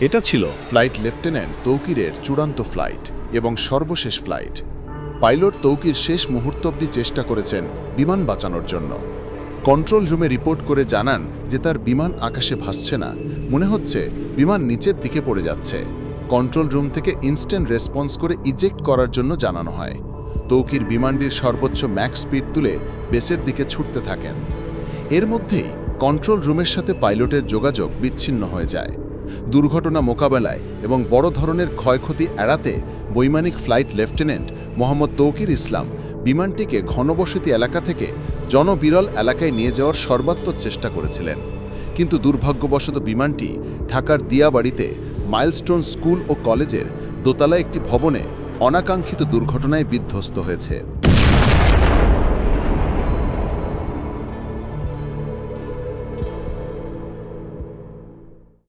এটা ছিল flight lieutenant তৌকিরের চূড়ান্ত ফ্লাইট এবং সর্বশেষ ফ্লাইট। পাইলট তৌকির শেষ মুহূর্ত অবধি চেষ্টা করেছেন বিমান বাঁচানোর জন্য। কন্ট্রোল রুমে রিপোর্ট করে জানান যে তার বিমান আকাশে ভাসছে না, মনে হচ্ছে বিমান নিচের দিকে পড়ে যাচ্ছে। কন্ট্রোল রুম থেকে ইনস্ট্যান্ট রেসপন্স করে ইজেক্ট করার জন্য জানানো হয়। তৌকির বিমানটির সর্বোচ্চ ম্যাক্স স্পিড তুলে বেসের দিকে ছুটতে থাকেন। এর মধ্যেই কন্ট্রোল রুমের সাথে পাইলটের যোগাযোগ বিচ্ছিন্ন হয়ে যায়। দুর্ঘটনা মোকাবেলায় এবং বড় ধরনের ক্ষয়ক্ষতি এড়াতে বৈমানিক ফ্লাইট লেফটেন্যান্ট মোহাম্মদ তৌকির ইসলাম বিমানটিকে ঘনবসতি এলাকা থেকে জনবিরল এলাকায় নিয়ে যাওয়ার সর্বাত্মক চেষ্টা করেছিলেন। কিন্তু দুর্ভাগ্যবশত বিমানটি ঢাকার দিয়াবাড়িতে মাইলস্টোন স্কুল ও কলেজের দোতলা একটি ভবনে অনাকাঙ্ক্ষিত দুর্ঘটনায় বিধ্বস্ত হয়েছে।